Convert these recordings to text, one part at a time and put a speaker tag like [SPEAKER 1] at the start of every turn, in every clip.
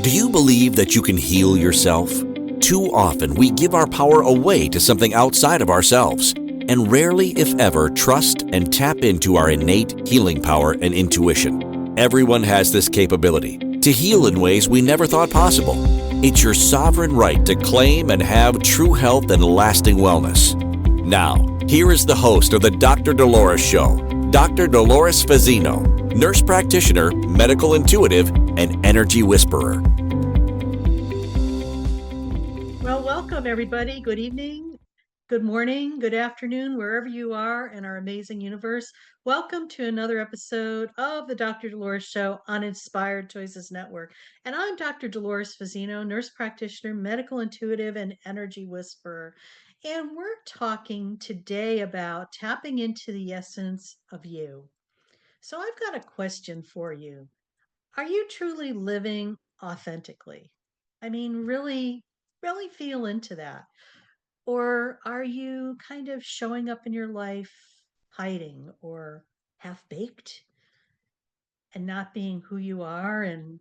[SPEAKER 1] Do you believe that you can heal yourself? Too often, we give our power away to something outside of ourselves, and rarely, if ever, trust and tap into our innate healing power and intuition. Everyone has this capability to heal in ways we never thought possible. It's your sovereign right to claim and have true health and lasting wellness. Now, here is the host of the Dr. Dolores Show, Dr. Dolores Fazzino, nurse practitioner, medical intuitive, and energy whisperer.
[SPEAKER 2] Well, welcome everybody. Good evening, good morning, good afternoon, wherever you are in our amazing universe. Welcome to another episode of the Dr. Dolores Show on Inspired Choices Network. And I'm Dr. Dolores Fazzino, nurse practitioner, medical intuitive, and energy whisperer. And we're talking today about tapping into the essence of you. So I've got a question for you. Are you truly living authentically? I mean, really feel into that. Or are you kind of showing up in your life hiding or half baked and not being who you are and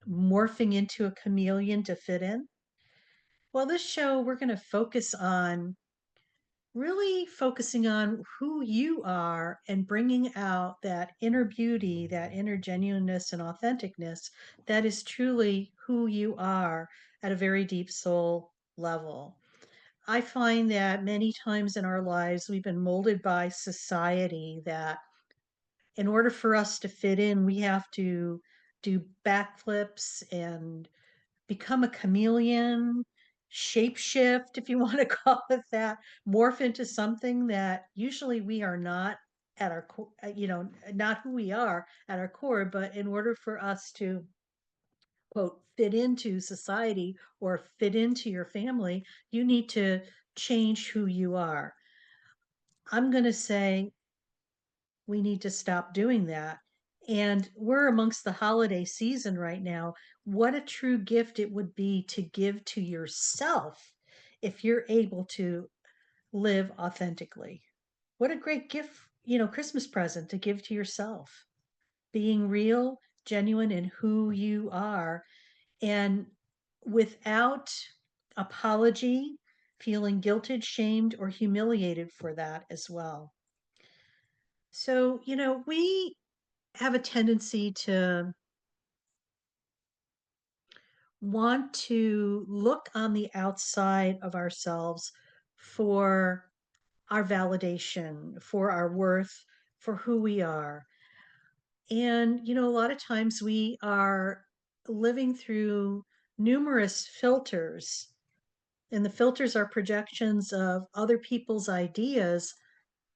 [SPEAKER 2] morphing into a chameleon to fit in? Well, this show, we're going to focus on really focusing on who you are and bringing out that inner beauty, that inner genuineness and authenticness that is truly who you are at a very deep soul level. I find that many times in our lives, we've been molded by society that in order for us to fit in, we have to do backflips and become a chameleon, shapeshift, if you want to call it that, morph into something that usually we are not at our core, not who we are at our core. But in order for us to, quote, fit into society or fit into your family, you need to change who you are. I'm going to say we need to stop doing that. And we're amongst the holiday season right now. What a true gift it would be to give to yourself if you're able to live authentically. What a great gift, Christmas present to give to yourself. Being real, genuine in who you are, and without apology, feeling guilted, shamed, or humiliated for that as well. So, we have a tendency to want to look on the outside of ourselves for our validation, for our worth, for who we are. And, a lot of times we are living through numerous filters, and the filters are projections of other people's ideas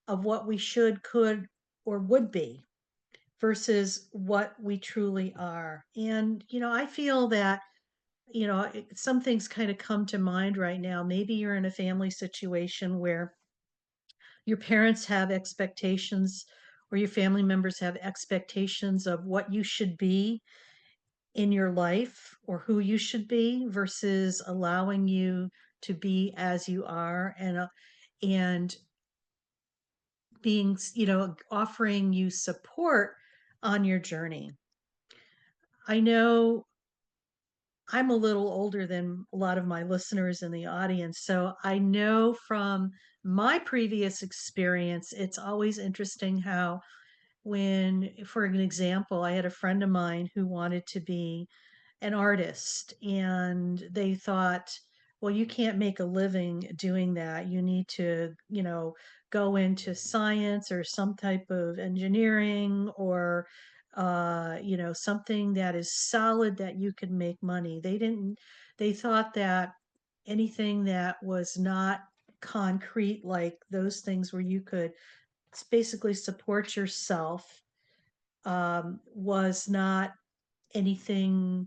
[SPEAKER 2] of what we should, could, or would be versus what we truly are. And, I feel that, some things kind of come to mind right now. Maybe you're in a family situation where your parents have expectations or your family members have expectations of what you should be in your life or who you should be versus allowing you to be as you are and being, offering you support on your journey. I know I'm a little older than a lot of my listeners in the audience, so I know from my previous experience, it's always interesting how when, for an example, I had a friend of mine who wanted to be an artist and they thought, well, you can't make a living doing that. You need to, go into science or some type of engineering or something that is solid that you can make money. They thought that anything that was not concrete, like those things where you could basically support yourself, was not anything.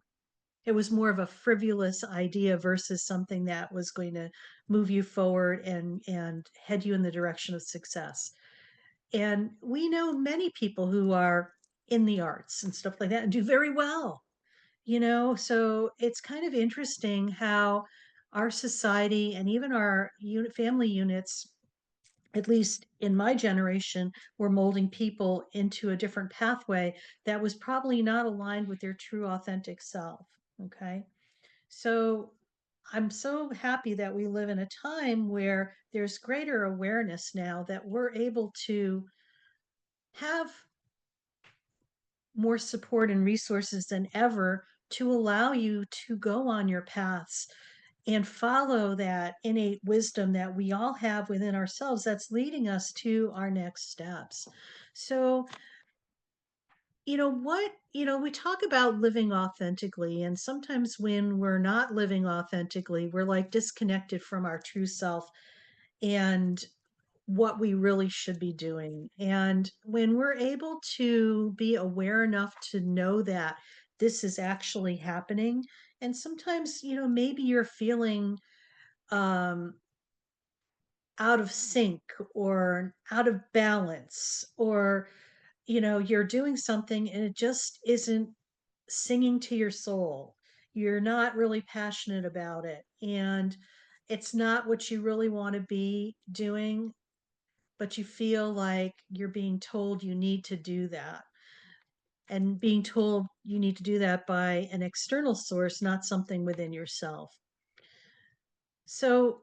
[SPEAKER 2] It was more of a frivolous idea versus something that was going to move you forward and head you in the direction of success. And we know many people who are in the arts and stuff like that and do very well, so it's kind of interesting how our society and even our family units, at least in my generation, were molding people into a different pathway that was probably not aligned with their true authentic self. Okay. So I'm so happy that we live in a time where there's greater awareness now that we're able to have more support and resources than ever to allow you to go on your paths and follow that innate wisdom that we all have within ourselves that's leading us to our next steps. So, we talk about living authentically, and sometimes when we're not living authentically, we're like disconnected from our true self and what we really should be doing. And when we're able to be aware enough to know that this is actually happening, and sometimes, maybe you're feeling um, out of sync or out of balance, or, you're doing something and it just isn't singing to your soul. You're not really passionate about it. And it's not what you really want to be doing, but you feel like you're being told you need to do that, and being told you need to do that by an external source, not something within yourself. So,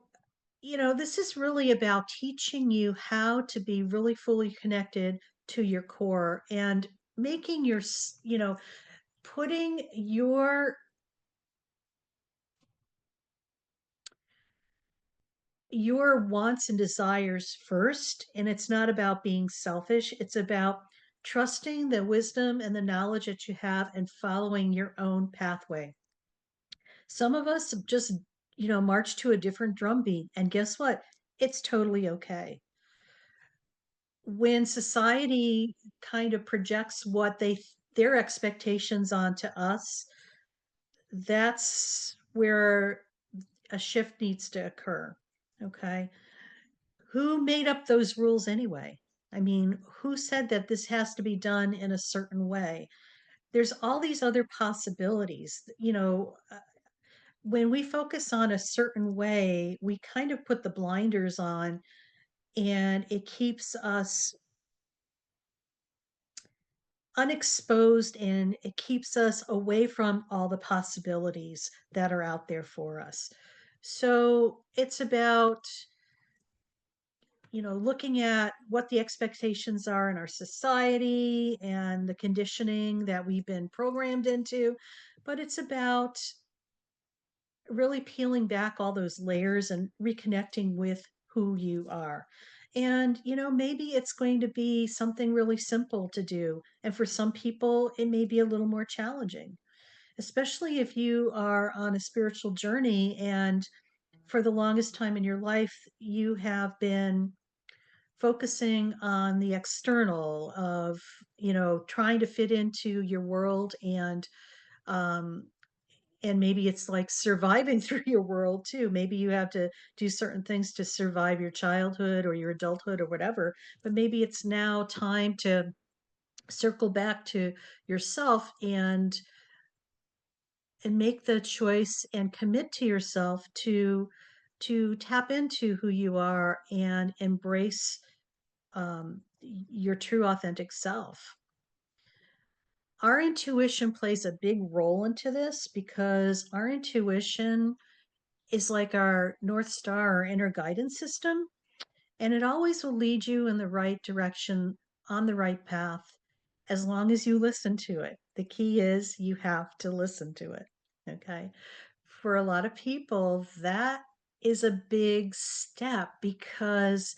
[SPEAKER 2] this is really about teaching you how to be really fully connected to your core and making putting your wants and desires first. And it's not about being selfish, it's about trusting the wisdom and the knowledge that you have and following your own pathway. Some of us just, march to a different drum beat, and guess what? It's totally okay. When society kind of projects their expectations onto us, that's where a shift needs to occur. Okay. Who made up those rules anyway? I mean, who said that this has to be done in a certain way? There's all these other possibilities. When we focus on a certain way, we kind of put the blinders on, and it keeps us unexposed, and it keeps us away from all the possibilities that are out there for us. So it's about, looking at what the expectations are in our society and the conditioning that we've been programmed into. But it's about really peeling back all those layers and reconnecting with who you are. And, maybe it's going to be something really simple to do. And for some people, it may be a little more challenging, especially if you are on a spiritual journey and for the longest time in your life, you have been focusing on the external of, trying to fit into your world, um, and maybe it's like surviving through your world too. Maybe you have to do certain things to survive your childhood or your adulthood or whatever, but maybe it's now time to circle back to yourself and make the choice and commit to yourself to tap into who you are and embrace your true authentic self. Our intuition plays a big role into this because our intuition is like our North Star, our inner guidance system, and it always will lead you in the right direction on the right path as long as you listen to it. The key is you have to listen to it. Okay. For a lot of people, that is a big step because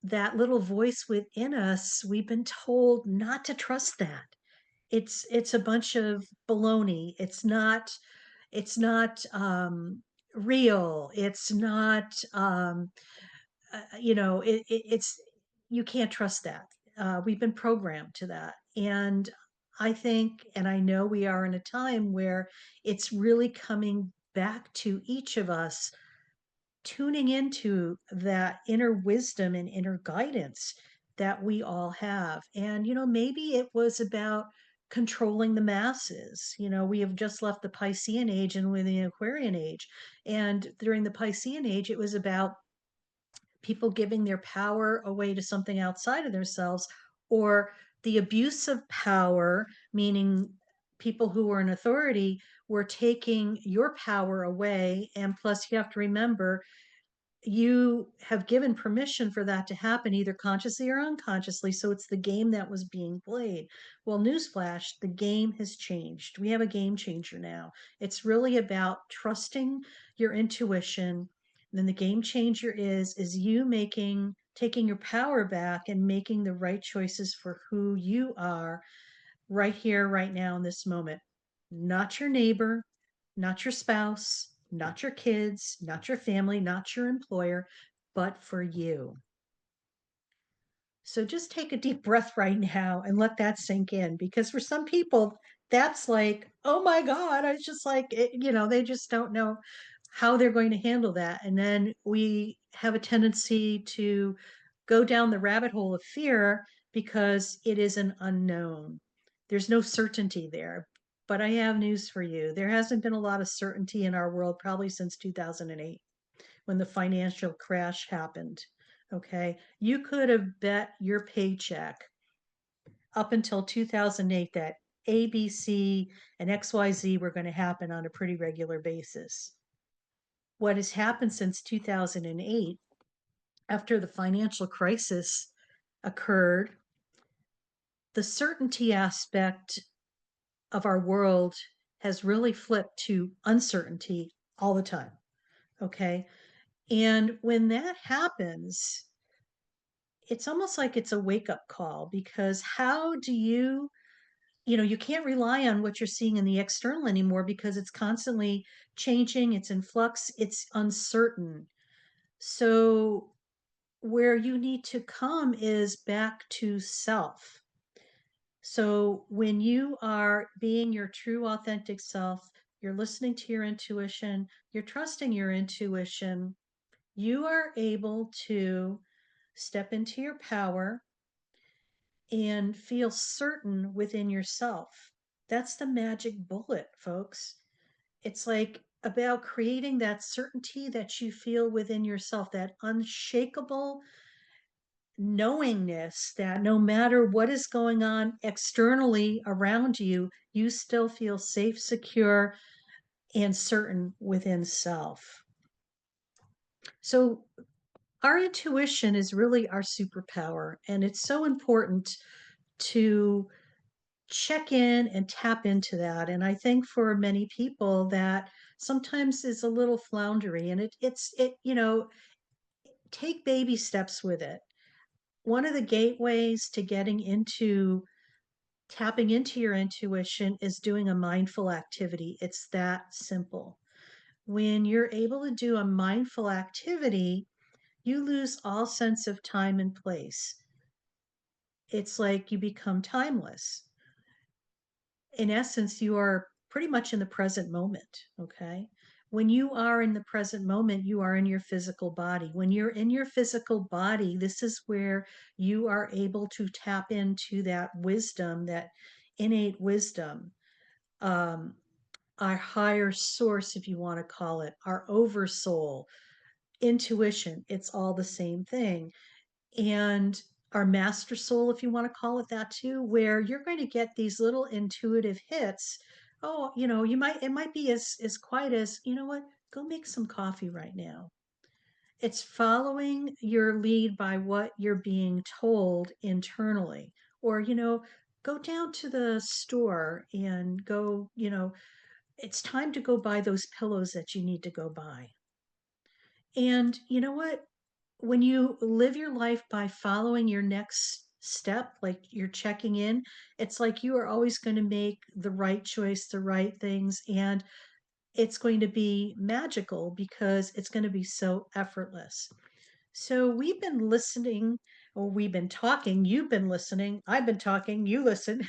[SPEAKER 2] that little voice within us, we've been told not to trust that. It's a bunch of baloney. It's not real. It's not it's you can't trust that. We've been programmed to that. And I think, and I know we are in a time where it's really coming back to each of us tuning into that inner wisdom and inner guidance that we all have. And, maybe it was about controlling the masses. We have just left the Piscean age and we're in the Aquarian age. And during the Piscean age, it was about people giving their power away to something outside of themselves, or the abuse of power, meaning people who were in authority were taking your power away. And plus, you have to remember, you have given permission for that to happen either consciously or unconsciously. So it's the game that was being played. Well, newsflash, the game has changed. We have a game changer now. It's really about trusting your intuition. And then the game changer is you taking your power back and making the right choices for who you are right here, right now, in this moment. Not your neighbor, not your spouse, not your kids, not your family, not your employer, but for you. So just take a deep breath right now and let that sink in, because for some people, that's like, oh my God, I was just like, they just don't know how they're going to handle that. And then we have a tendency to go down the rabbit hole of fear because it is an unknown. There's no certainty there. But I have news for you. There hasn't been a lot of certainty in our world probably since 2008 when the financial crash happened. Okay. You could have bet your paycheck up until 2008 that ABC and XYZ were going to happen on a pretty regular basis. What has happened since 2008, after the financial crisis occurred, the certainty aspect of our world has really flipped to uncertainty all the time. Okay. And when that happens, it's almost like it's a wake up call, because how do you can't rely on what you're seeing in the external anymore because it's constantly changing, it's in flux, it's uncertain. So where you need to come is back to self. So when you are being your true authentic self, you're listening to your intuition, you're trusting your intuition, you are able to step into your power and feel certain within yourself. That's the magic bullet, folks. It's like about creating that certainty that you feel within yourself, that unshakable knowingness that no matter what is going on externally around you, you still feel safe, secure, and certain within self. So, our intuition is really our superpower, and it's so important to check in and tap into that. And I think for many people that sometimes is a little floundery, and take baby steps with it. One of the gateways to getting into tapping into your intuition is doing a mindful activity. It's that simple. When you're able to do a mindful activity, you lose all sense of time and place. It's like you become timeless. In essence, you are pretty much in the present moment. Okay. When you are in the present moment, you are in your physical body. When you're in your physical body, this is where you are able to tap into that wisdom, that innate wisdom, um, our higher source, if you want to call it, our oversoul, intuition. It's all the same thing. And our master soul, if you want to call it that too, where you're going to get these little intuitive hits. Oh, it might be as quiet as, you know what, go make some coffee right now. It's following your lead by what you're being told internally. Or, go down to the store and go, it's time to go buy those pillows that you need to go buy. And you know what? When you live your life by following your next step, like you're checking in, it's like you are always going to make the right choice, the right things, and it's going to be magical because it's going to be so effortless. So we've been listening, or we've been talking, you've been listening, I've been talking, you listen.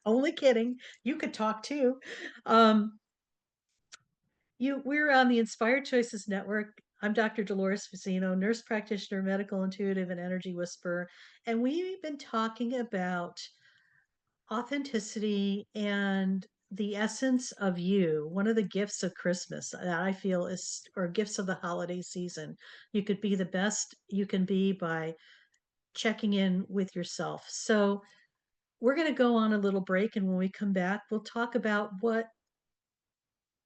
[SPEAKER 2] Only kidding. You could talk too. Um, we're on the Inspired Choices Network. I'm Dr. Dolores Fazzino, nurse practitioner, medical intuitive, and energy whisperer. And we've been talking about authenticity and the essence of you. One of the gifts of Christmas that I feel is, or gifts of the holiday season. You could be the best you can be by checking in with yourself. So We're going to go on a little break, and when we come back, we'll talk about what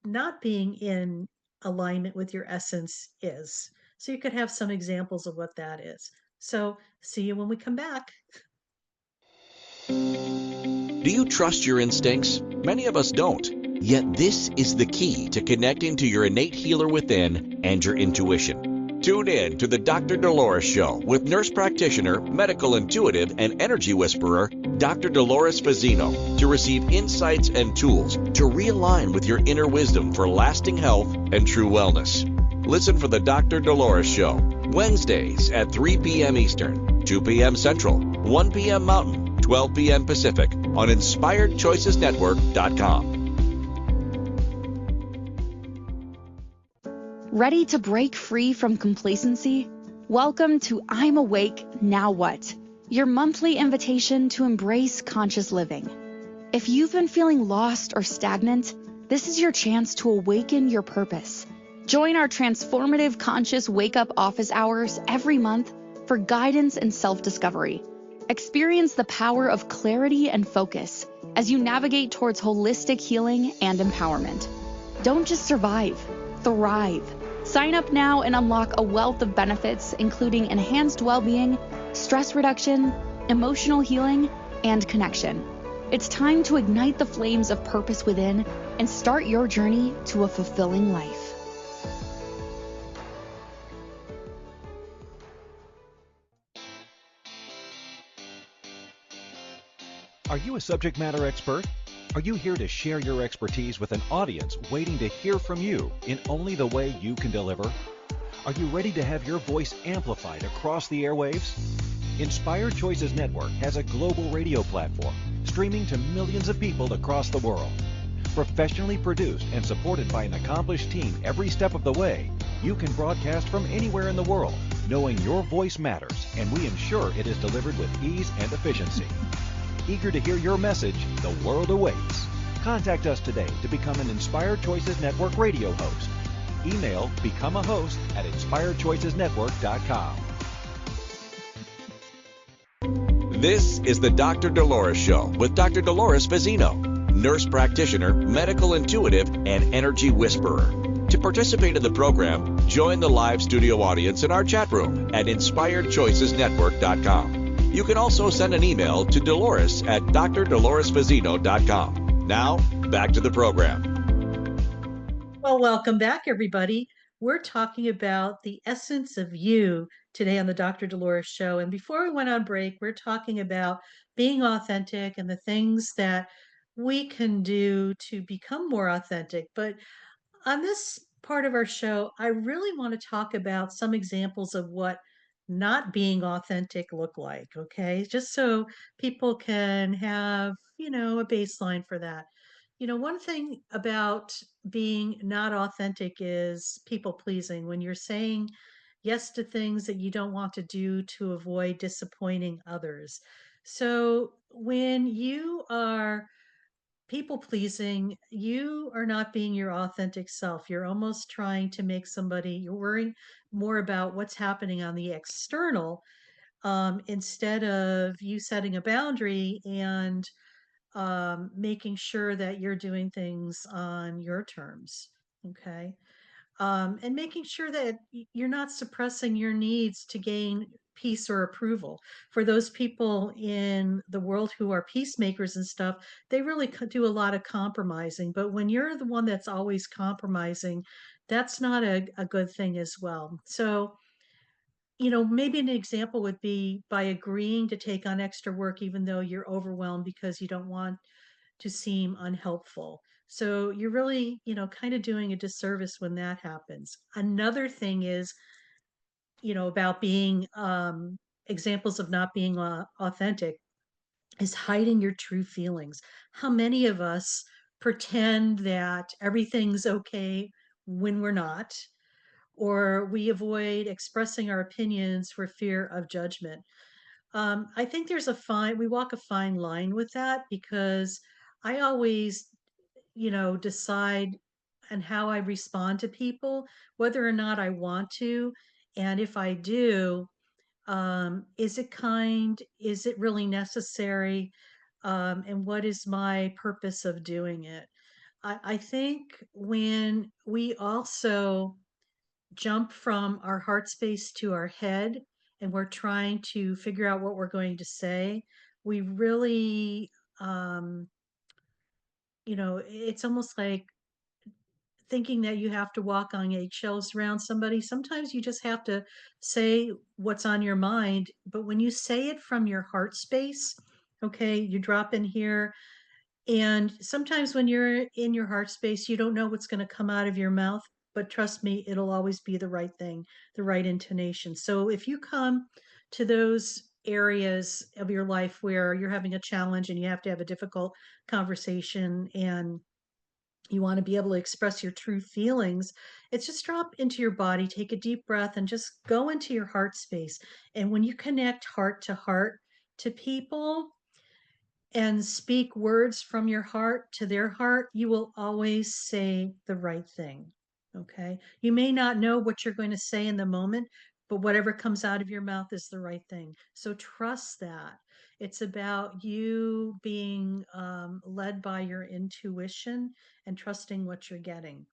[SPEAKER 2] not being in alignment with your essence is. So you could have some examples of what that is. So, see you when we come back.
[SPEAKER 1] Do you trust your instincts? Many of us don't. Yet this is the key to connecting to your innate healer within and your intuition. Tune in to the Dr. Dolores Show with nurse practitioner, medical intuitive, and energy whisperer, Dr. Dolores Fazzino, to receive insights and tools to realign with your inner wisdom for lasting health and true wellness. Listen for the Dr. Dolores Show, Wednesdays at 3 p.m. Eastern, 2 p.m. Central, 1 p.m. Mountain, 12 p.m. Pacific on InspiredChoicesNetwork.com.
[SPEAKER 3] Ready to break free from complacency? Welcome to I'm Awake, Now What? Your monthly invitation to embrace conscious living. If you've been feeling lost or stagnant, this is your chance to awaken your purpose. Join our transformative conscious wake-up office hours every month for guidance and self-discovery. Experience the power of clarity and focus as you navigate towards holistic healing and empowerment. Don't just survive, thrive. Sign up now and unlock a wealth of benefits, including enhanced well-being, stress reduction, emotional healing, and connection. It's time to ignite the flames of purpose within and start your journey to a fulfilling life.
[SPEAKER 4] Are you a subject matter expert? Are you here to share your expertise with an audience waiting to hear from you in only the way you can deliver? Are you ready to have your voice amplified across the airwaves? Inspired Choices Network has a global radio platform streaming to millions of people across the world. Professionally produced and supported by an accomplished team every step of the way, you can broadcast from anywhere in the world, knowing your voice matters, and we ensure it is delivered with ease and efficiency. Eager to hear your message, the world awaits. Contact us today to become an Inspired Choices Network radio host. Email become a host at inspiredchoicesnetwork.com.
[SPEAKER 1] This is the Dr. Dolores Show with Dr. Dolores Fazzino, nurse practitioner, medical intuitive, and energy whisperer. To participate in the program, join the live studio audience in our chat room at inspiredchoicesnetwork.com. You can also send an email to Dolores at drdoloresfazzino.com. Now, back to the program.
[SPEAKER 2] Well, welcome back, everybody. We're talking about the essence of you today on the Dr. Dolores Show. And before we went on break, we're talking about being authentic and the things that we can do to become more authentic. But on this part of our show, I really want to talk about some examples of what not being authentic look like, okay? Just so people can have, a baseline for that. One thing about being not authentic is people pleasing. When you're saying yes to things that you don't want to do to avoid disappointing others. So when you are people pleasing, you are not being your authentic self. You're almost trying to make somebody, you're worrying more about what's happening on the external, instead of you setting a boundary and making sure that you're doing things on your terms. Okay. And making sure that you're not suppressing your needs to gain peace or approval. For those people in the world who are peacemakers and stuff, they really do a lot of compromising. But when you're the one that's always compromising, that's not a good thing as well. So, maybe an example would be by agreeing to take on extra work, even though you're overwhelmed because you don't want to seem unhelpful. So you're really, kind of doing a disservice when that happens. Another thing is, about being examples of not being authentic is hiding your true feelings. How many of us pretend that everything's okay when we're not, or we avoid expressing our opinions for fear of judgment? I think we walk a fine line with that because I always, decide and how I respond to people, whether or not I want to. And if I do, is it kind? Is it really necessary? and what is my purpose of doing it? I think when we also jump from our heart space to our head and we're trying to figure out what we're going to say, we really, um, it's almost like thinking that you have to walk on eggshells around somebody. Sometimes you just have to say what's on your mind. But when you say it from your heart space, okay, you drop in here. And sometimes when you're in your heart space, you don't know what's going to come out of your mouth. But trust me, it'll always be the right thing, the right intonation. So if you come to those areas of your life where you're having a challenge and you have to have a difficult conversation and you want to be able to express your true feelings, it's just drop into your body, take a deep breath, and just go into your heart space. And when you connect heart to people and speak words from your heart to their heart, you will always say the right thing. Okay. You may not know what you're going to say in the moment, but whatever comes out of your mouth is the right thing. So trust that. It's about you being led by your intuition and trusting what you're getting.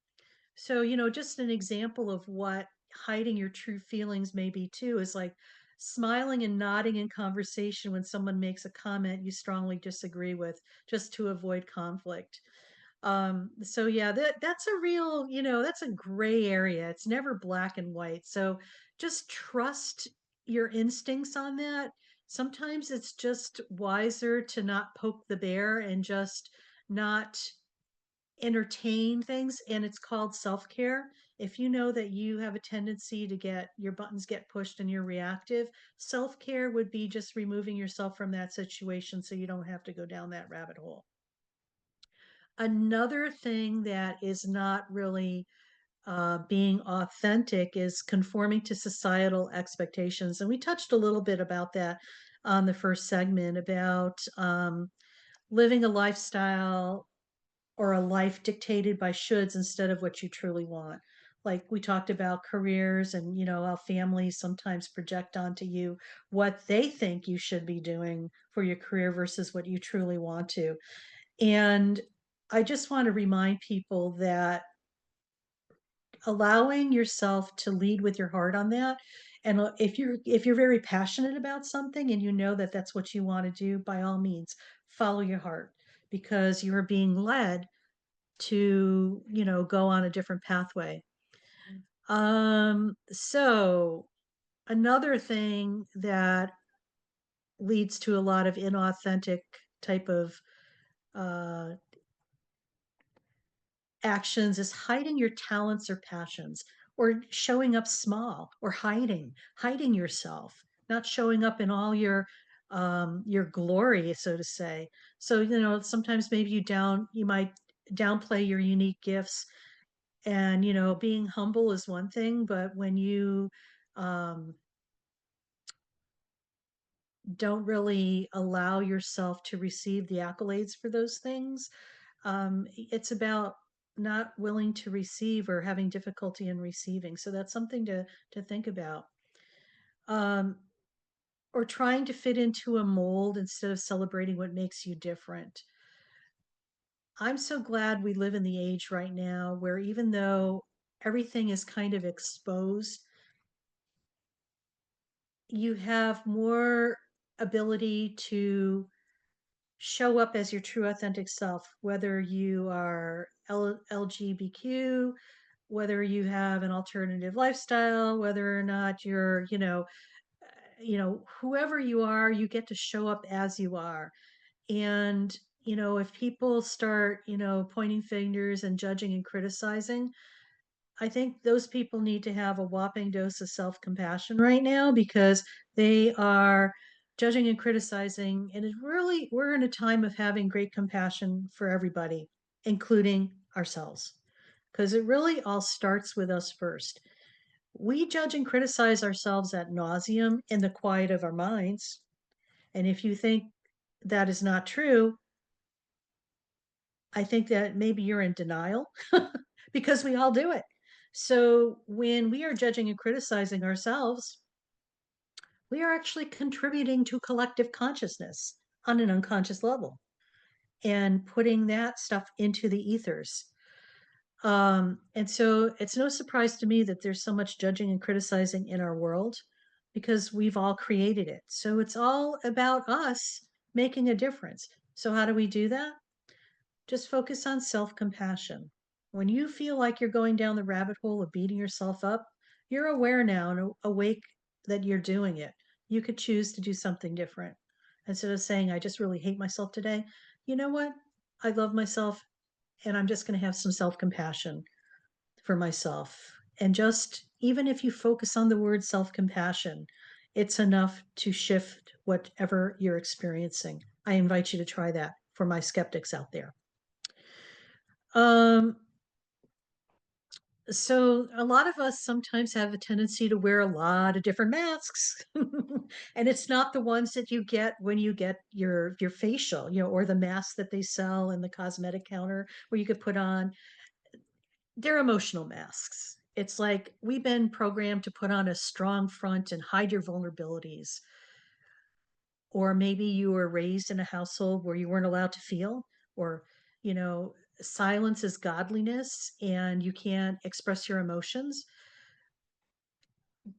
[SPEAKER 2] So, just an example of what hiding your true feelings may be too is like smiling and nodding in conversation when someone makes a comment you strongly disagree with, just to avoid conflict. So yeah, that's a real, that's a gray area. It's never black and white. So just trust your instincts on that. Sometimes it's just wiser to not poke the bear and just not entertain things, and it's called self-care. If you know that you have a tendency to get your buttons get pushed and you're reactive, self-care would be just removing yourself from that situation so you don't have to go down that rabbit hole. Another thing that is not really being authentic is conforming to societal expectations. And we touched a little bit about that on the first segment about living a lifestyle or a life dictated by shoulds instead of what you truly want. Like we talked about careers and, how families sometimes project onto you what they think you should be doing for your career versus what you truly want to. And I just want to remind people that allowing yourself to lead with your heart on that, and if you're very passionate about something and you know that that's what you want to do, by all means follow your heart, because you are being led to, go on a different pathway. So another thing that leads to a lot of inauthentic type of uh, actions is hiding your talents or passions, or showing up small, or hiding yourself, not showing up in all your glory, so to say. So, sometimes maybe you might downplay your unique gifts. And, being humble is one thing, but when you um, don't really allow yourself to receive the accolades for those things, it's about not willing to receive or having difficulty in receiving. So that's something to think about. Um, or trying to fit into a mold instead of celebrating what makes you different. I'm so glad we live in the age right now where even though everything is kind of exposed, you have more ability to show up as your true authentic self, whether you are LGBTQ, whether you have an alternative lifestyle, whether or not you're, whoever you are, you get to show up as you are. And, if people start, pointing fingers and judging and criticizing, I think those people need to have a whopping dose of self compassion right now, because they are judging and criticizing. And we're in a time of having great compassion for everybody, including ourselves, because it really all starts with us first. We judge and criticize ourselves ad nauseum in the quiet of our minds. And if you think that is not true, I think that maybe you're in denial because we all do it. So when we are judging and criticizing ourselves, we are actually contributing to collective consciousness. on an unconscious level and putting that stuff into the ethers. And so it's no surprise to me that there's so much judging and criticizing in our world because we've all created it. So it's all about us making a difference. So how do we do that? Just focus on self-compassion. When you feel like you're going down the rabbit hole of beating yourself up, you're aware now and awake that you're doing it. You could choose to do something different. Instead of saying, I just really hate myself today, you know what? I love myself and I'm just going to have some self-compassion for myself. And just even if you focus on the word self compassion, it's enough to shift whatever you're experiencing. I invite you to try that for my skeptics out there. Um, so a lot of us sometimes have a tendency to wear a lot of different masks. And it's not the ones that you get when you get your facial, or the masks that they sell in the cosmetic counter where you could put on. They're emotional masks. It's like we've been programmed to put on a strong front and hide your vulnerabilities. Or maybe you were raised in a household where you weren't allowed to feel, or, you know, silence is godliness and you can't express your emotions.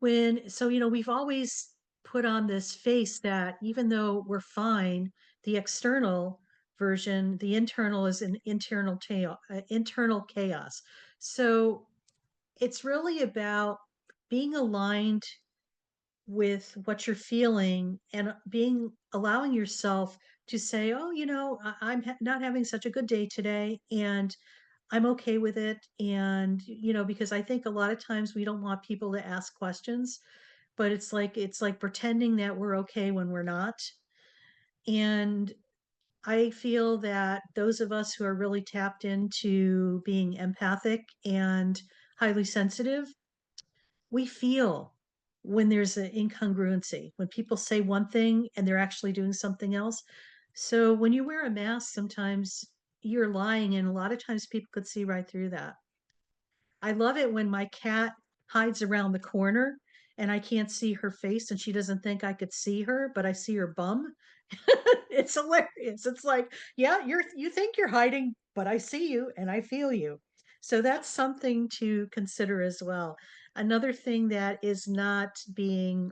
[SPEAKER 2] We've always put on this face that even though we're fine, the external version, the internal is an internal chaos. So it's really about being aligned with what you're feeling and allowing yourself to say, oh, I'm not having such a good day today and I'm okay with it. And, because I think a lot of times we don't want people to ask questions, but it's like pretending that we're okay when we're not. And I feel that those of us who are really tapped into being empathic and highly sensitive, we feel when there's an incongruency, when people say one thing and they're actually doing something else. So when you wear a mask, sometimes you're lying, and a lot of times people could see right through that. I love it when my cat hides around the corner and I can't see her face and she doesn't think I could see her, but I see her bum. It's hilarious. It's like, yeah, you think you're hiding, but I see you and I feel you. So that's something to consider as well. Another thing that is not being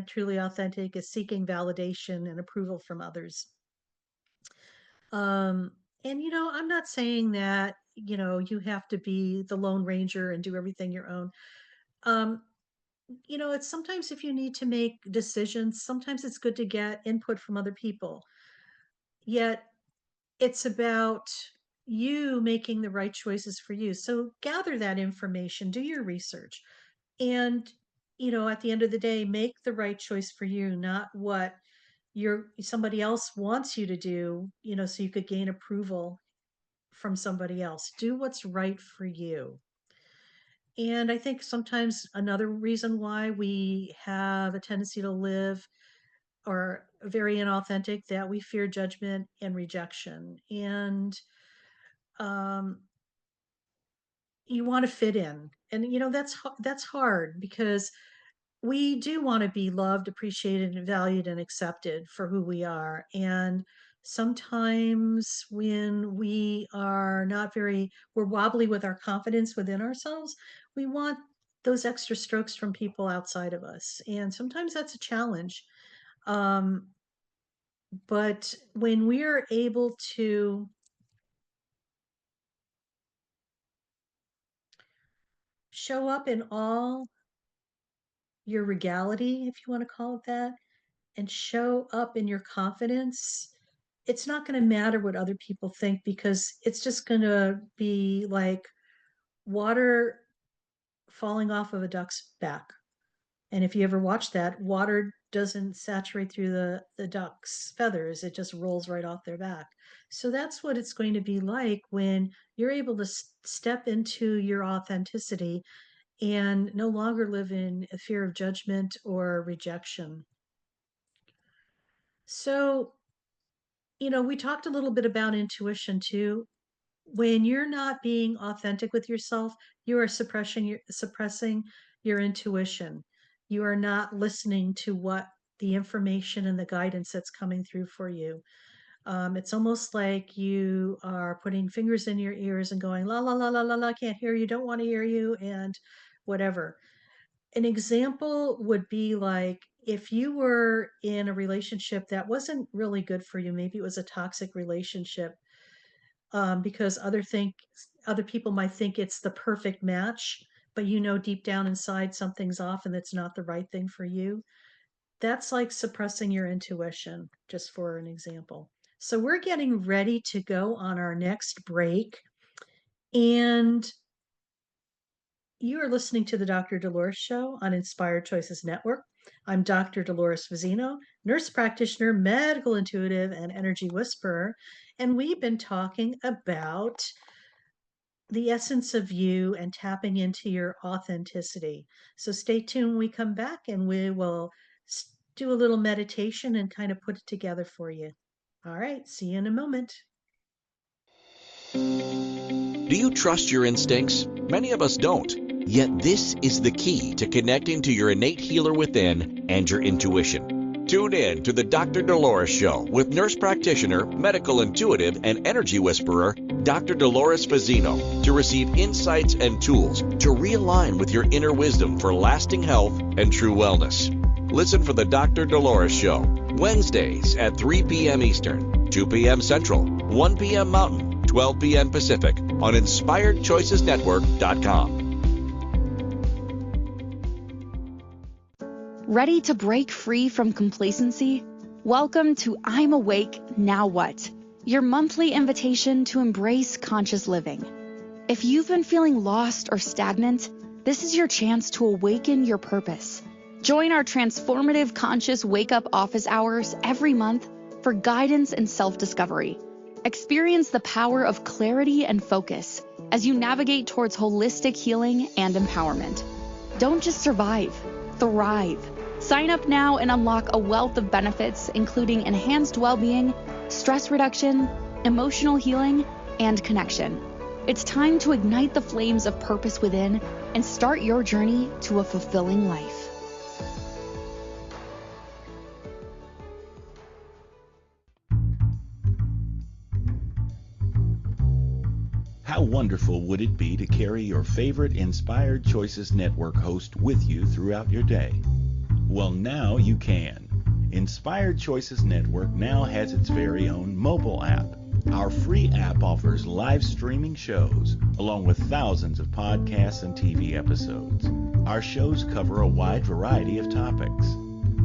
[SPEAKER 2] truly authentic is seeking validation and approval from others. Um, and I'm not saying that, you have to be the Lone Ranger and do everything your own. Um, it's sometimes if you need to make decisions, sometimes it's good to get input from other people. Yet it's about you making the right choices for you. So gather that information, do your research, and at the end of the day, make the right choice for you, not what somebody else wants you to do, so you could gain approval from somebody else. Do what's right for you. And I think sometimes another reason why we have a tendency to live or very inauthentic, that we fear judgment and rejection. And um, you want to fit in. And that's hard because we do want to be loved, appreciated, and valued and accepted for who we are. And sometimes when we're wobbly with our confidence within ourselves, we want those extra strokes from people outside of us. And sometimes that's a challenge. Um, but when we're able to show up in all your regality, if you want to call it that, and show up in your confidence, it's not going to matter what other people think because it's just going to be like water falling off of a duck's back. And if you ever watch that, water doesn't saturate through the duck's feathers, it just rolls right off their back. So that's what it's going to be like when you're able to step into your authenticity and no longer live in a fear of judgment or rejection. So, we talked a little bit about intuition too. When you're not being authentic with yourself, you are suppressing your intuition. You are not listening to what the information and the guidance that's coming through for you. It's almost like you are putting fingers in your ears and going, la, la, la, la, la, la, can't hear you, don't want to hear you, and whatever. An example would be like if you were in a relationship that wasn't really good for you, maybe it was a toxic relationship, because other people might think it's the perfect match, but you know deep down inside something's off and it's not the right thing for you. That's like suppressing your intuition, just for an example. So we're getting ready to go on our next break. And you are listening to the Dr. Dolores Show on Inspired Choices Network. I'm Dr. Dolores Fazzino, nurse practitioner, medical intuitive, and energy whisperer. And we've been talking about the essence of you and tapping into your authenticity. So stay tuned when we come back and we will do a little meditation and kind of put it together for you. All right, see you in a moment.
[SPEAKER 1] Do you trust your instincts? Many of us don't. Yet this is the key to connecting to your innate healer within and your intuition. Tune in to the Dr. Dolores Show with nurse practitioner, medical intuitive, and energy whisperer, Dr. Dolores Fazzino, to receive insights and tools to realign with your inner wisdom for lasting health and true wellness. Listen for the Dr. Dolores Show, Wednesdays at 3 p.m. Eastern, 2 p.m. Central, 1 p.m. Mountain, 12 p.m. Pacific on InspiredChoicesNetwork.com.
[SPEAKER 3] Ready to break free from complacency? Welcome to I'm Awake, Now What? Your monthly invitation to embrace conscious living. If you've been feeling lost or stagnant, this is your chance to awaken your purpose. Join our transformative conscious wake-up office hours every month for guidance and self-discovery. Experience the power of clarity and focus as you navigate towards holistic healing and empowerment. Don't just survive, thrive. Sign up now and unlock a wealth of benefits, including enhanced well-being, stress reduction, emotional healing, and connection. It's time to ignite the flames of purpose within and start your journey to a fulfilling life.
[SPEAKER 5] How wonderful would it be to carry your favorite Inspired Choices Network host with you throughout your day? Well, now you can. Inspired Choices Network now has its very own mobile app. Our free app offers live streaming shows, along with thousands of podcasts and TV episodes. Our shows cover a wide variety of topics.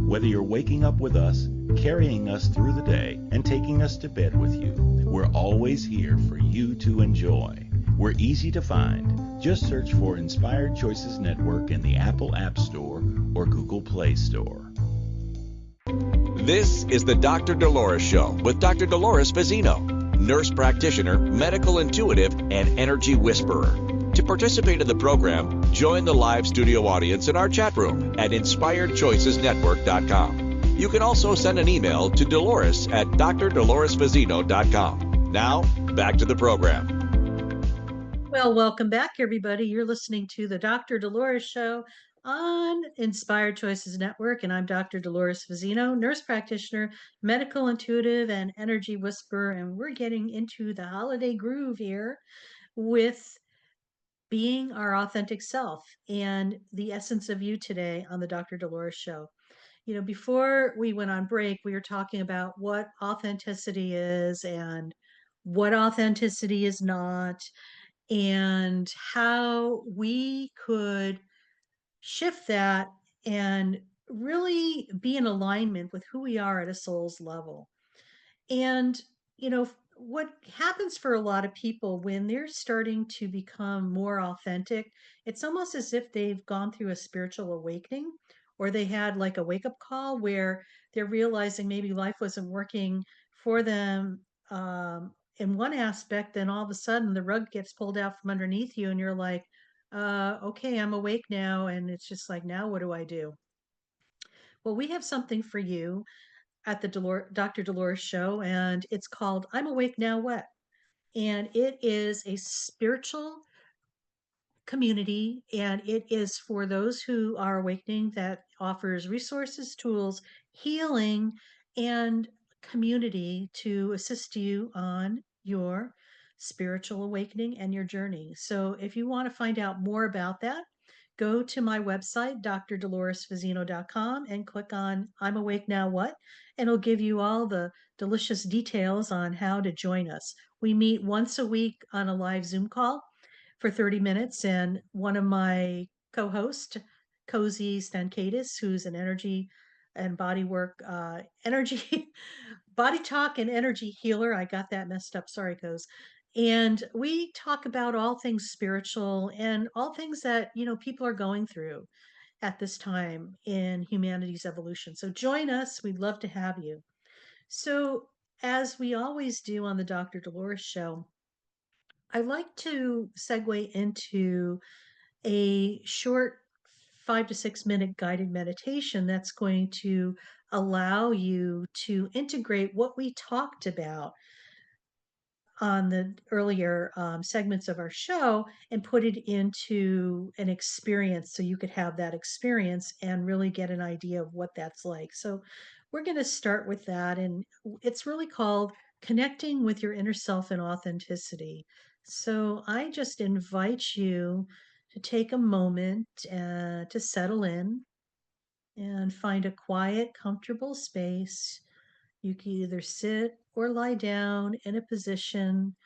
[SPEAKER 5] Whether you're waking up with us, carrying us through the day, and taking us to bed with you, we're always here for you to enjoy. We're easy to find. Just search for Inspired Choices Network in the Apple App Store or Google Play Store.
[SPEAKER 1] This is the Dr. Dolores Show with Dr. Dolores Fazzino, nurse practitioner, medical intuitive, and energy whisperer. To participate in the program, join the live studio audience in our chat room at InspiredChoicesNetwork.com. You can also send an email to Dolores at drdoloresfazzino.com. Now, back to the program.
[SPEAKER 2] Well, welcome back, everybody. You're listening to the Dr. Dolores Show on Inspired Choices Network, and I'm Dr. Dolores Fazzino, nurse practitioner, medical intuitive, and energy whisperer. And we're getting into the holiday groove here with being our authentic self and the essence of you today on the Dr. Dolores Show. You know, before we went on break, we were talking about what authenticity is and what authenticity is not, and how we could shift that and really be in alignment with who we are at a soul's level. And, you know, what happens for a lot of people when they're starting to become more authentic, it's almost as if they've gone through a spiritual awakening, or they had like a wake up call where they're realizing maybe life wasn't working for them, in one aspect. Then all of a sudden the rug gets pulled out from underneath you and you're like, okay, I'm awake now. And it's just like, now what do I do? Well, we have something for you at the Dr. Dolores Show, and it's called I'm Awake Now What? And it is a spiritual community, and it is for those who are awakening, that offers resources, tools, healing, and community to assist you on your spiritual awakening and your journey. So if you want to find out more about that, go to my website, drdoloresfazzino.com, and click on I'm Awake Now What? And it'll give you all the delicious details on how to join us. We meet once a week on a live Zoom call for 30 minutes, and one of my co-hosts, Cozy Stankadis, who's an energy and body work, energy, body talk and energy healer. I got that messed up. Sorry, Coz. And we talk about all things spiritual and all things that, people are going through at this time in humanity's evolution. So join us. We'd love to have you. So, as we always do on the Dr. Dolores Show, I like to segue into a short 5 to 6 minute guided meditation that's going to allow you to integrate what we talked about on the earlier segments of our show and put it into an experience so you could have that experience and really get an idea of what that's like. So, we're going to start with that. And it's really called Connecting with Your Inner Self and Authenticity. So, I just invite you to take a moment to settle in and find a quiet, comfortable space. You can either sit or lie down in a position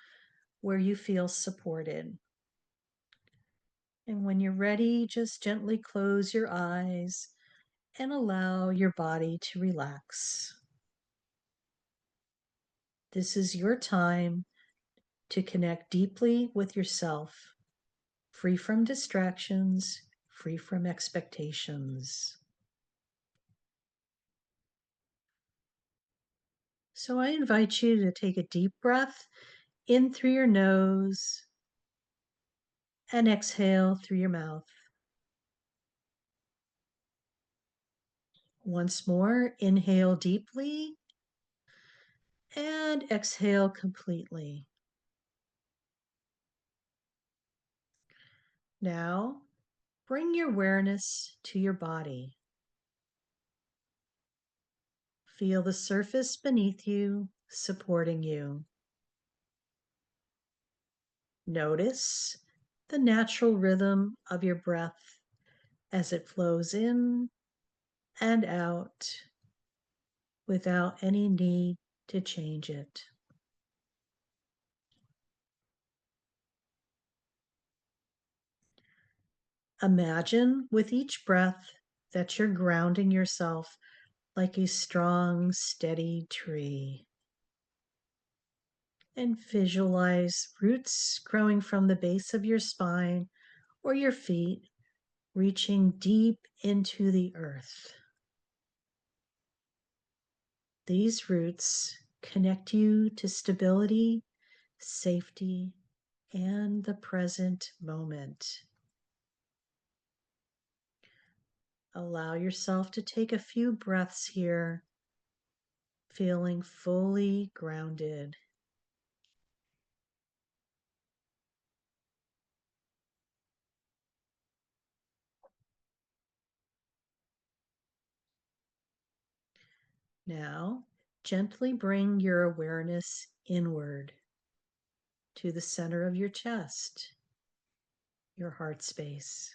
[SPEAKER 2] where you feel supported. And when you're ready, just gently close your eyes and allow your body to relax. This is your time to connect deeply with yourself, free from distractions, free from expectations. So I invite you to take a deep breath in through your nose and exhale through your mouth. Once more, inhale deeply and exhale completely. Now, bring your awareness to your body. Feel the surface beneath you, supporting you. Notice the natural rhythm of your breath as it flows in and out without any need to change it. Imagine with each breath that you're grounding yourself like a strong, steady tree. And visualize roots growing from the base of your spine or your feet, reaching deep into the earth. These roots connect you to stability, safety, and the present moment. Allow yourself to take a few breaths here, feeling fully grounded. Now, gently bring your awareness inward to the center of your chest, your heart space.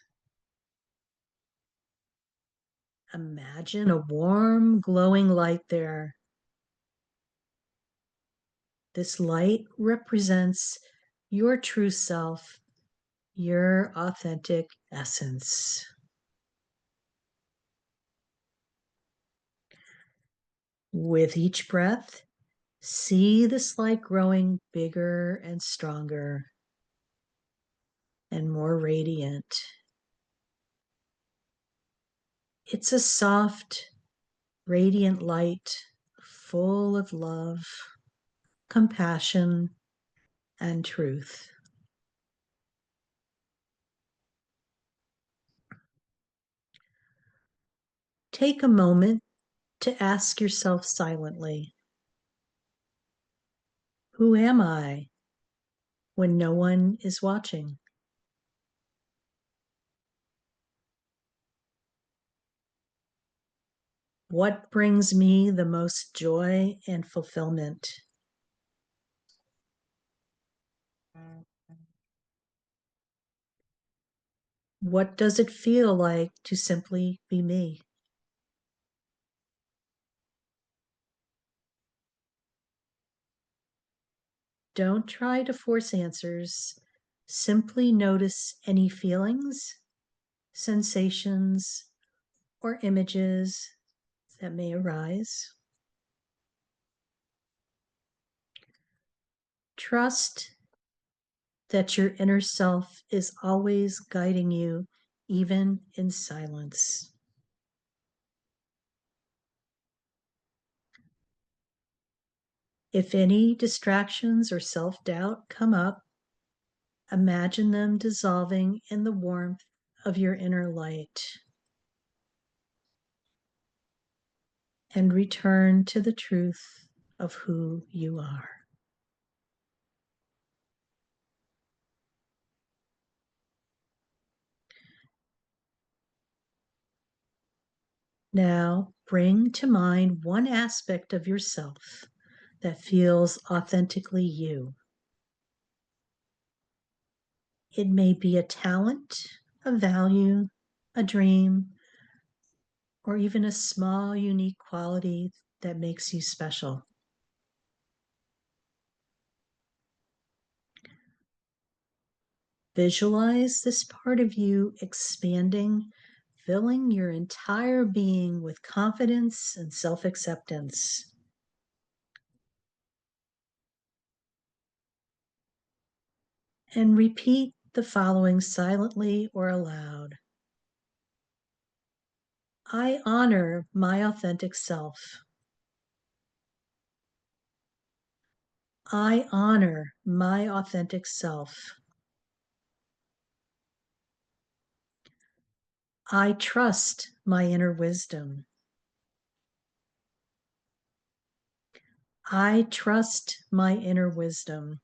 [SPEAKER 2] Imagine a warm, glowing light there. This light represents your true self, your authentic essence. With each breath, see this light growing bigger and stronger and more radiant. It's a soft, radiant light full of love, compassion, and truth. Take a moment to ask yourself silently, who am I when no one is watching? What brings me the most joy and fulfillment? What does it feel like to simply be me? Don't try to force answers. Simply notice any feelings, sensations, or images that may arise. Trust that your inner self is always guiding you, even in silence. If any distractions or self doubt come up, imagine them dissolving in the warmth of your inner light and return to the truth of who you are. Now, bring to mind one aspect of yourself that feels authentically you. It may be a talent, a value, a dream, or even a small, unique quality that makes you special. Visualize this part of you expanding, filling your entire being with confidence and self acceptance. And repeat the following silently or aloud. I honor my authentic self. I honor my authentic self. I trust my inner wisdom. I trust my inner wisdom.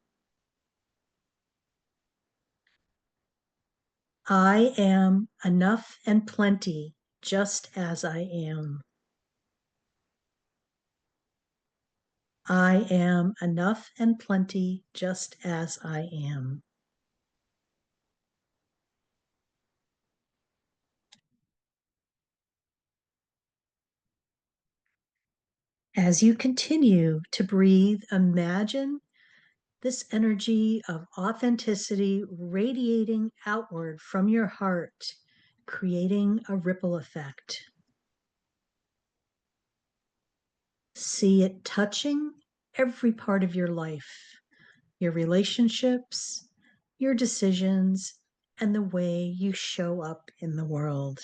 [SPEAKER 2] I am enough and plenty just as I am. I am enough and plenty just as I am. As you continue to breathe, imagine this energy of authenticity radiating outward from your heart, creating a ripple effect. See it touching every part of your life, your relationships, your decisions, and the way you show up in the world.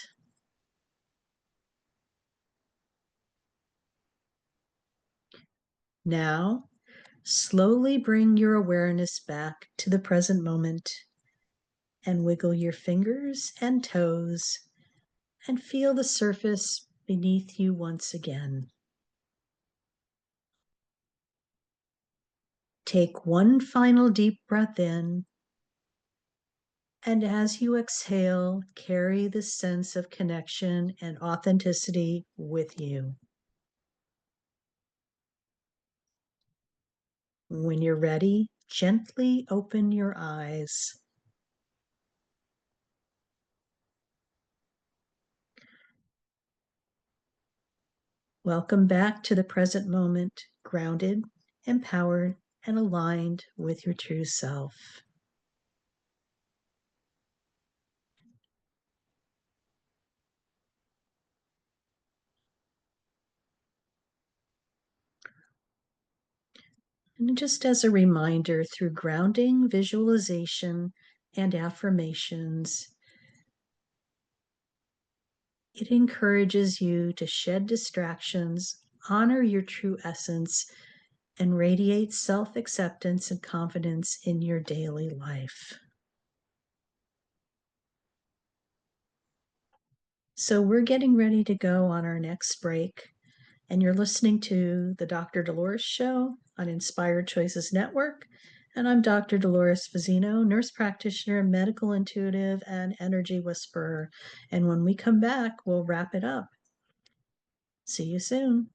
[SPEAKER 2] Now, slowly bring your awareness back to the present moment and wiggle your fingers and toes and feel the surface beneath you once again. Take one final deep breath in, and as you exhale, carry the sense of connection and authenticity with you. When you're ready, gently open your eyes. Welcome back to the present moment, grounded, empowered, and aligned with your true self. And just as a reminder, through grounding, visualization, and affirmations, it encourages you to shed distractions, honor your true essence, and radiate self acceptance and confidence in your daily life. So, we're getting ready to go on our next break, and you're listening to the Dr. Dolores Show on Inspired Choices Network. And I'm Dr. Dolores Fazzino, nurse practitioner, medical intuitive, and energy whisperer. And when we come back, we'll wrap it up. See you soon.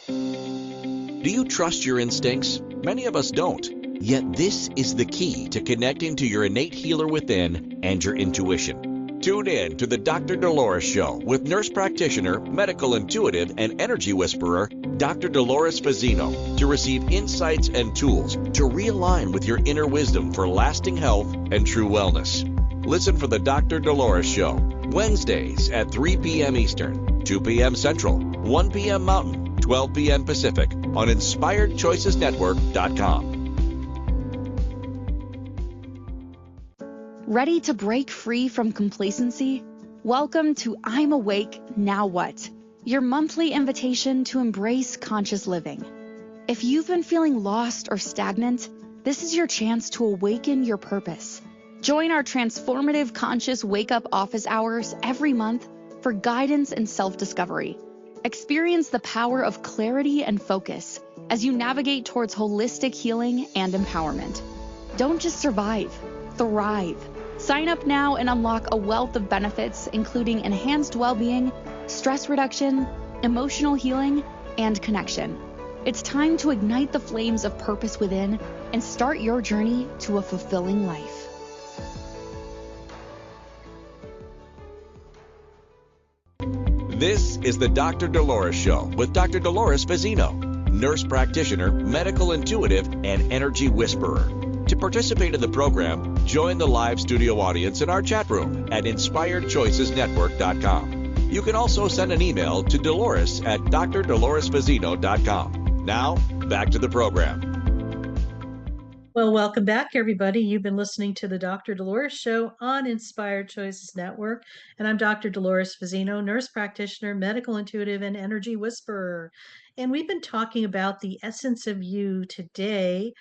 [SPEAKER 1] Do you trust your instincts? Many of us don't. Yet this is the key to connecting to your innate healer within and your intuition. Tune in to the Dr. Dolores Show with nurse practitioner, medical intuitive, and energy whisperer, Dr. Dolores Fazzino, to receive insights and tools to realign with your inner wisdom for lasting health and true wellness. Listen for the Dr. Dolores Show, Wednesdays at 3 p.m. Eastern, 2 p.m. Central, 1 p.m. Mountain, 12 p.m. Pacific on InspiredChoicesNetwork.com.
[SPEAKER 3] Ready to break free from complacency? Welcome to I'm Awake, Now What? Your monthly invitation to embrace conscious living. If you've been feeling lost or stagnant, this is your chance to awaken your purpose. Join our transformative conscious wake-up office hours every month for guidance and self-discovery. Experience the power of clarity and focus as you navigate towards holistic healing and empowerment. Don't just survive, thrive. Sign up now and unlock a wealth of benefits, including enhanced well-being, stress reduction, emotional healing, and connection. It's time to ignite the flames of purpose within and start your journey to a fulfilling life.
[SPEAKER 1] This is the Dr. Dolores Show with Dr. Dolores Fazzino, nurse practitioner, medical intuitive, and energy whisperer. To participate in the program, join the live studio audience in our chat room at InspiredChoicesNetwork.com. You can also send an email to Dolores at drdoloresfazzino.com. Now, back to the program.
[SPEAKER 2] Well, welcome back, everybody. You've been listening to the Dr. Dolores Show on Inspired Choices Network, and I'm Dr. Dolores Fazzino, nurse practitioner, medical intuitive, and energy whisperer. And we've been talking about the essence of you today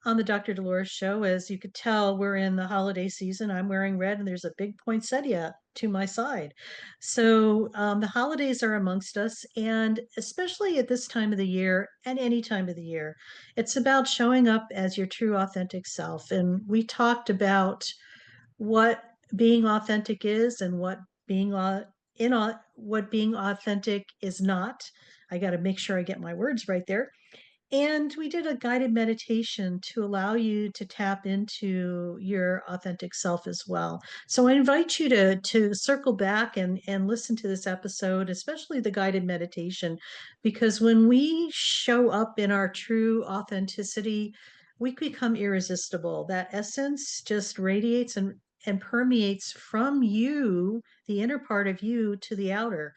[SPEAKER 2] on the Dr. Dolores Show. As you could tell, we're in the holiday season. I'm wearing red, and there's a big poinsettia to my side. So the holidays are amongst us, and especially at this time of the year and any time of the year, it's about showing up as your true authentic self. And we talked about what being authentic is and what being what being authentic is not. I got to make sure I get my words right there. And we did a guided meditation to allow you to tap into your authentic self as well. So I invite you to circle back and listen to this episode, especially the guided meditation, because when we show up in our true authenticity, we become irresistible. That essence just radiates and permeates from you, the inner part of you, to the outer,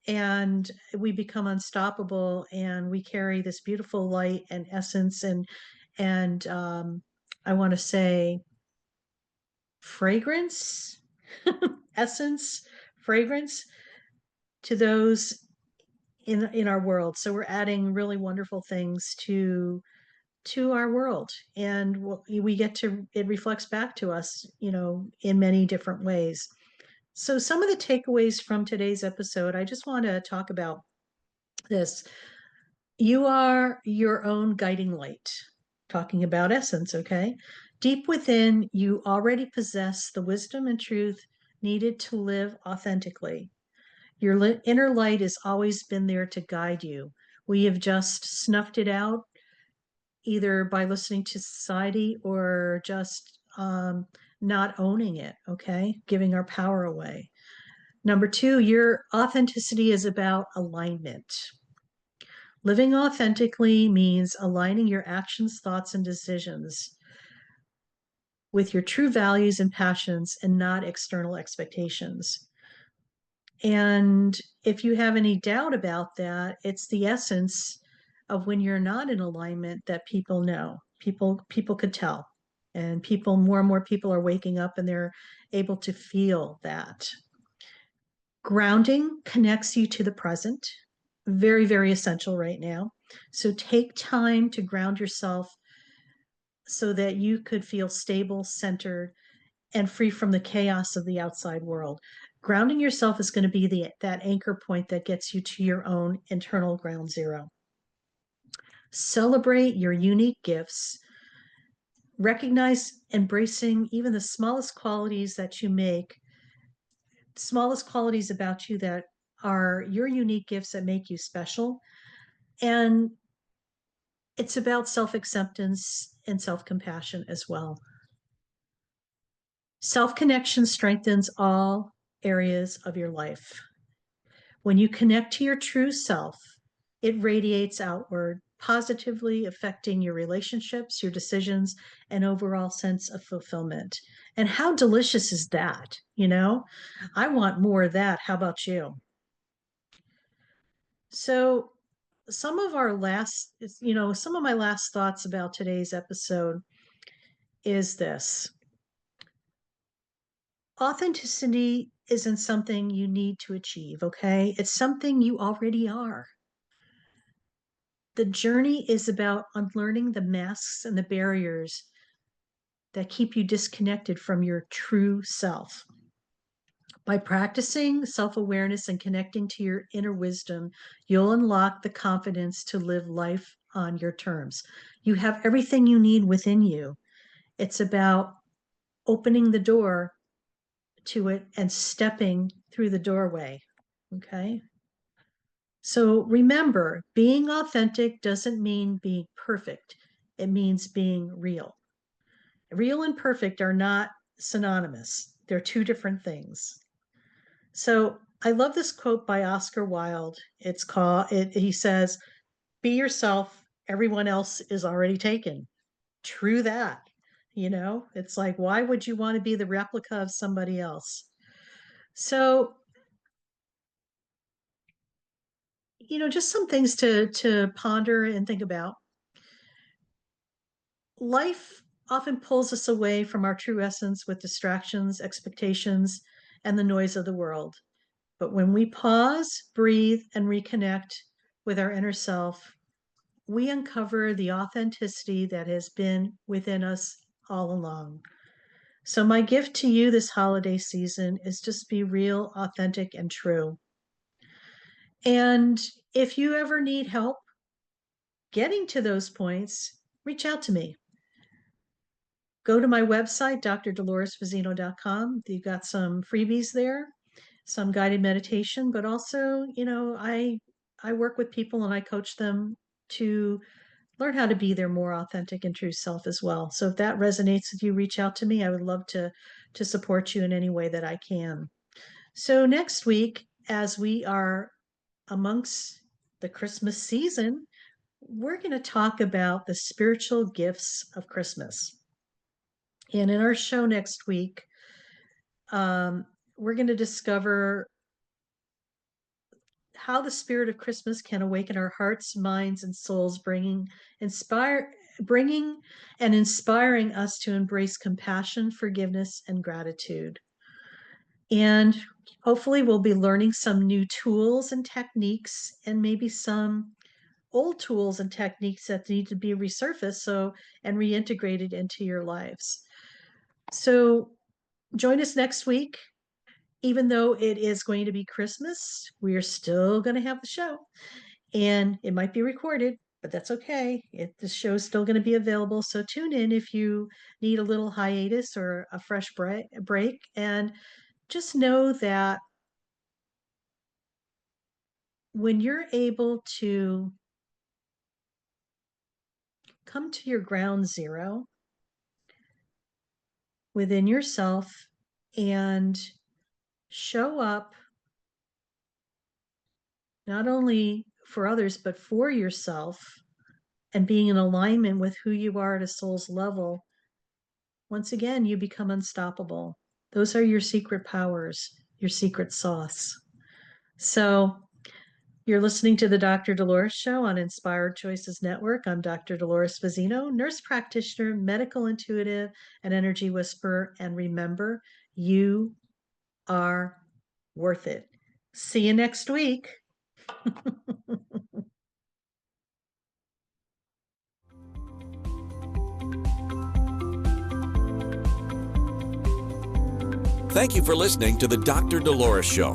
[SPEAKER 2] and we become unstoppable, and we carry this beautiful light and essence and I want to say fragrance, essence, fragrance to those in our world. So we're adding really wonderful things to our world, and we get to, it reflects back to us, in many different ways. So some of the takeaways from today's episode, I just want to talk about this. You are your own guiding light. Talking about essence, okay? Deep within, you already possess the wisdom and truth needed to live authentically. Your inner light has always been there to guide you. We have just snuffed it out, either by listening to society or just not owning it, okay? Giving our power away. Number two, your authenticity is about alignment. Living authentically means aligning your actions, thoughts, and decisions with your true values and passions and not external expectations. And if you have any doubt about that, it's the essence of when you're not in alignment that people know. People could tell. And more and more people are waking up and they're able to feel that. Grounding connects you to the present. Very, very essential right now. So take time to ground yourself so that you could feel stable, centered, and free from the chaos of the outside world. Grounding yourself is going to be that anchor point that gets you to your own internal ground zero. Celebrate your unique gifts. Recognize embracing even the smallest qualities that you make, smallest qualities about you that are your unique gifts that make you special. And it's about self-acceptance and self-compassion as well. Self-connection strengthens all areas of your life. When you connect to your true self, it radiates outward, positively affecting your relationships, your decisions, and overall sense of fulfillment. And how delicious is that? I want more of that. How about you? So, some of my last thoughts about today's episode is this. Authenticity isn't something you need to achieve, okay? It's something you already are. The journey is about unlearning the masks and the barriers that keep you disconnected from your true self. By practicing self awareness and connecting to your inner wisdom, you'll unlock the confidence to live life on your terms. You have everything you need within you. It's about opening the door to it and stepping through the doorway. Okay. So remember, being authentic doesn't mean being perfect, it means being real. Real and perfect are not synonymous, they're two different things. So I love this quote by Oscar Wilde. He says, "Be yourself, everyone else is already taken." True that. It's like, why would you want to be the replica of somebody else? So, just some things to ponder and think about. Life often pulls us away from our true essence with distractions, expectations, and the noise of the world. But when we pause, breathe, and reconnect with our inner self, we uncover the authenticity that has been within us all along. So, my gift to you this holiday season is just be real, authentic, and true. And if you ever need help getting to those points, reach out to me. Go to my website, drdoloresfazzino.com. You've got some freebies there, some guided meditation, but also, I work with people and I coach them to learn how to be their more authentic and true self as well. So if that resonates with you, reach out to me. I would love to support you in any way that I can. So next week, as we are amongst the Christmas season, we're going to talk about the spiritual gifts of Christmas. And in our show next week, we're going to discover how the spirit of Christmas can awaken our hearts, minds, and souls, bringing and inspiring us to embrace compassion, forgiveness, and gratitude. And hopefully, we'll be learning some new tools and techniques, and maybe some old tools and techniques that need to be resurfaced and reintegrated into your lives. So join us next week. Even though it is going to be Christmas, we are still going to have the show. And it might be recorded, but that's okay. The show is still going to be available. So tune in if you need a little hiatus or a fresh break. And just know that when you're able to come to your ground zero within yourself and show up not only for others, but for yourself, and being in alignment with who you are at a soul's level, once again, you become unstoppable. Those are your secret powers, your secret sauce. So you're listening to the Dr. Dolores Show on Inspired Choices Network. I'm Dr. Dolores Fazzino, nurse practitioner, medical intuitive, and energy whisperer. And remember, you are worth it. See you next week.
[SPEAKER 1] Thank you for listening to the Dr. Dolores Show.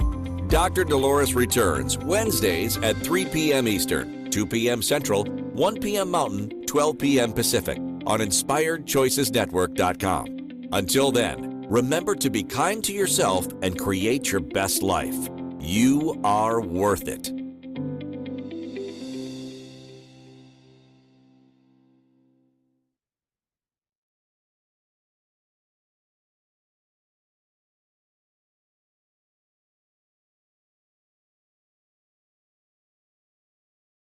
[SPEAKER 1] Dr. Dolores returns Wednesdays at 3 p.m. Eastern, 2 p.m. Central, 1 p.m. Mountain, 12 p.m. Pacific on InspiredChoicesNetwork.com. Until then, remember to be kind to yourself and create your best life. You are worth it.